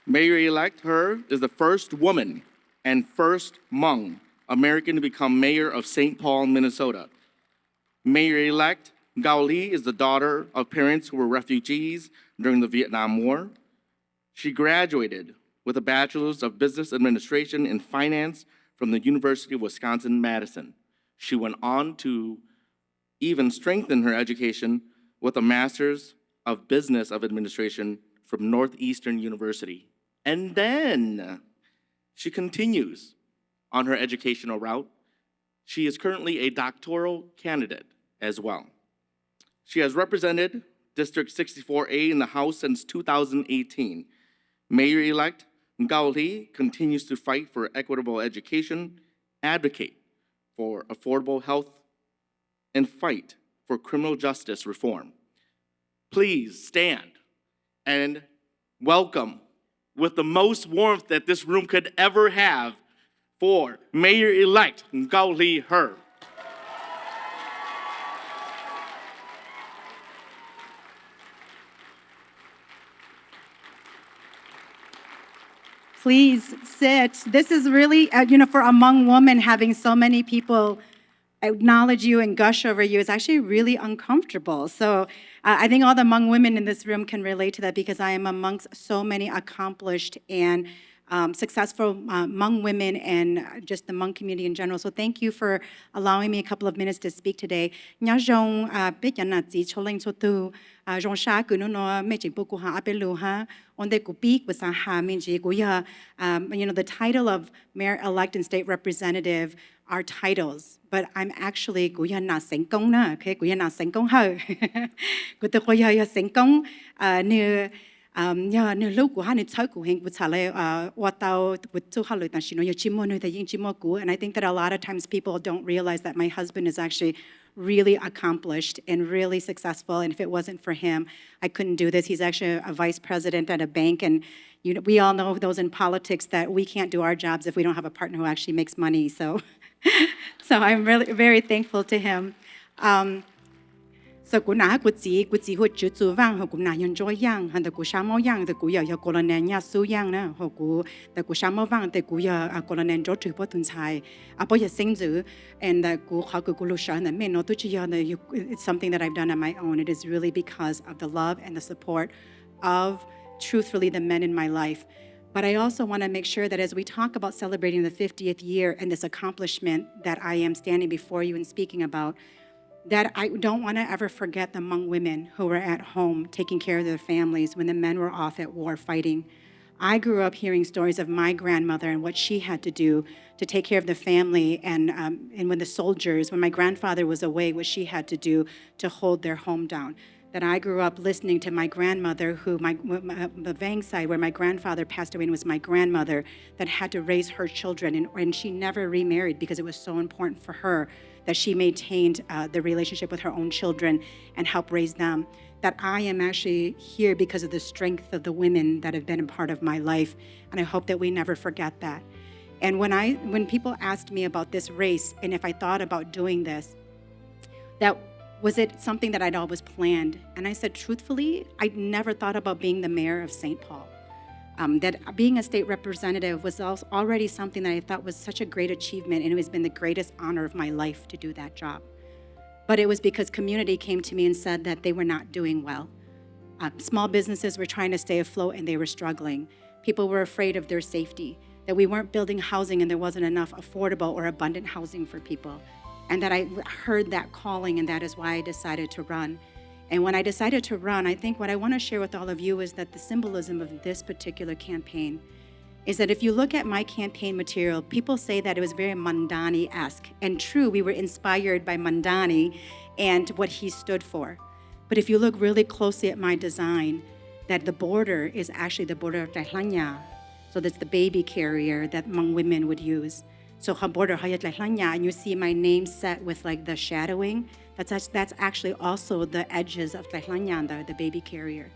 Mayor-elect Her is the first woman and first Hmong American to become mayor of St. Paul, Minnesota. Mayor-elect Kaohly is the daughter of parents who were refugees during the Vietnam War. She graduated with a bachelor's of business administration and finance from the University of Wisconsin-Madison. She went on to even strengthen her education with a master's of business of administration from Northeastern University. And then she continues on her educational route. She is currently a doctoral candidate as well. She has represented District 64A in the House since 2018. Mayor-elect Kaohly continues to fight for equitable education, advocate for affordable health, and fight for criminal justice reform. Please stand and welcome with the most warmth that this room could ever have for Mayor-elect Kaohly Her. Please sit. This is really, for a Hmong woman, having so many people acknowledge you and gush over you is actually really uncomfortable. So I think all the Hmong women in this room can relate to that because I am amongst so many accomplished and successful Hmong women and just the Hmong community in general. So thank you for allowing me a couple of minutes to speak today. The title of mayor-elect and state representative are titles, but I'm actually and I think that a lot of times people don't realize that my husband is actually really accomplished and really successful, and if it wasn't for him, I couldn't do this. He's actually a vice president at a bank, and we all know those in politics that we can't do our jobs if we don't have a partner who actually makes money, so I'm really very thankful to him. So cũng nãy của chị hội chữ chú vang họ cũng nãy nhận cho yang hắn của sa mô yang của giờ colonel Nyas su yang nè họ của sa mô vang của giờ colonel cho chữ bộ tuần sai bây giờ sinh chữ and của họ của lúc sáng nên nó tôi chỉ giờ it's something that I've done on my own. It is really because of the love and the support of truthfully the men in my life. But I also want to make sure that as we talk about celebrating the 50th year and this accomplishment that I am standing before you and speaking about, that I don't want to ever forget the Hmong women who were at home taking care of their families when the men were off at war fighting. I grew up hearing stories of my grandmother and what she had to do to take care of the family and when the soldiers, when my grandfather was away, what she had to do to hold their home down. That I grew up listening to my grandmother, the Vang side, where my grandfather passed away and was my grandmother, that had to raise her children, and she never remarried because it was so important for her that she maintained the relationship with her own children and helped raise them. That I am actually here because of the strength of the women that have been a part of my life, and I hope that we never forget that. And when people asked me about this race and if I thought about doing this, was it something that I'd always planned? And I said, truthfully, I'd never thought about being the mayor of St. Paul. That being a state representative was already something that I thought was such a great achievement, and it has been the greatest honor of my life to do that job. But it was because community came to me and said that they were not doing well. Small businesses were trying to stay afloat and they were struggling. People were afraid of their safety, that we weren't building housing and there wasn't enough affordable or abundant housing for people. And that I heard that calling, and that is why I decided to run. And when I decided to run, I think what I want to share with all of you is that the symbolism of this particular campaign is that if you look at my campaign material, people say that it was very Mandani-esque. And true, we were inspired by Mandani and what he stood for. But if you look really closely at my design, that the border is actually the border of Dlaim Nyas. So that's the baby carrier that Hmong women would use. So border and you see my name set with like the shadowing. That's actually also the edges of Dlaim Nyas, the baby carrier.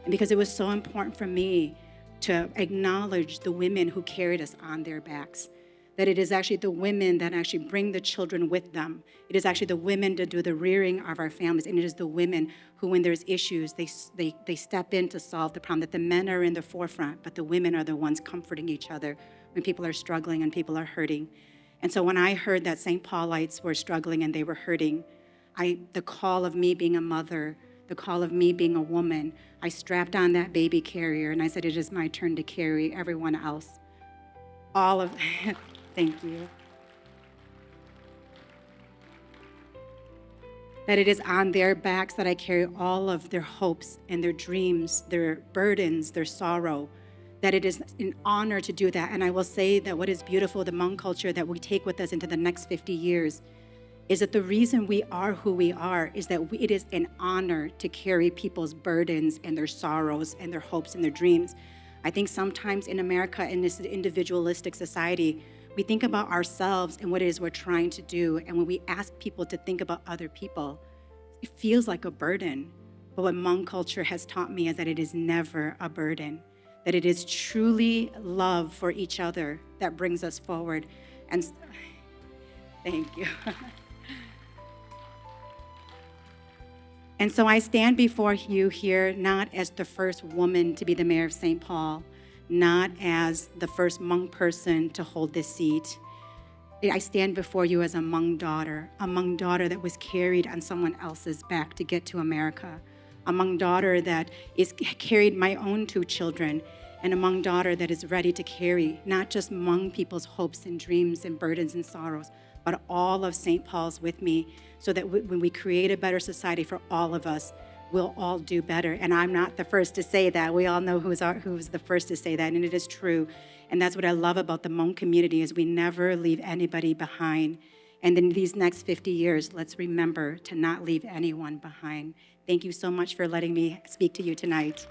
And because it was so important for me to acknowledge the women who carried us on their backs, that it is actually the women that actually bring the children with them. It is actually the women that do the rearing of our families, and it is the women who, when there's issues, they step in to solve the problem, that the men are in the forefront, but the women are the ones comforting each other when people are struggling and people are hurting. And so when I heard that St. Paulites were struggling and they were hurting, the call of me being a mother, the call of me being a woman, I strapped on that baby carrier and I said, it is my turn to carry everyone else. All of, thank you. That it is on their backs that I carry all of their hopes and their dreams, their burdens, their sorrow, that it is an honor to do that. And I will say that what is beautiful, the Hmong culture that we take with us into the next 50 years, is that the reason we are who we are is that it is an honor to carry people's burdens and their sorrows and their hopes and their dreams. I think sometimes in America, in this individualistic society, we think about ourselves and what it is we're trying to do. And when we ask people to think about other people, it feels like a burden. But what Hmong culture has taught me is that it is never a burden, that it is truly love for each other that brings us forward. And thank you. And so I stand before you here not as the first woman to be the mayor of St. Paul, not as the first Hmong person to hold this seat. I stand before you as a Hmong daughter that was carried on someone else's back to get to America, a Hmong daughter that carried my own 2 children, and a Hmong daughter that is ready to carry not just Hmong people's hopes and dreams and burdens and sorrows, but all of St. Paul's with me, so that when we create a better society for all of us, we'll all do better. And I'm not the first to say that. We all know who's the first to say that, and it is true. And that's what I love about the Hmong community, is we never leave anybody behind. And in these next 50 years, let's remember to not leave anyone behind. Thank you so much for letting me speak to you tonight.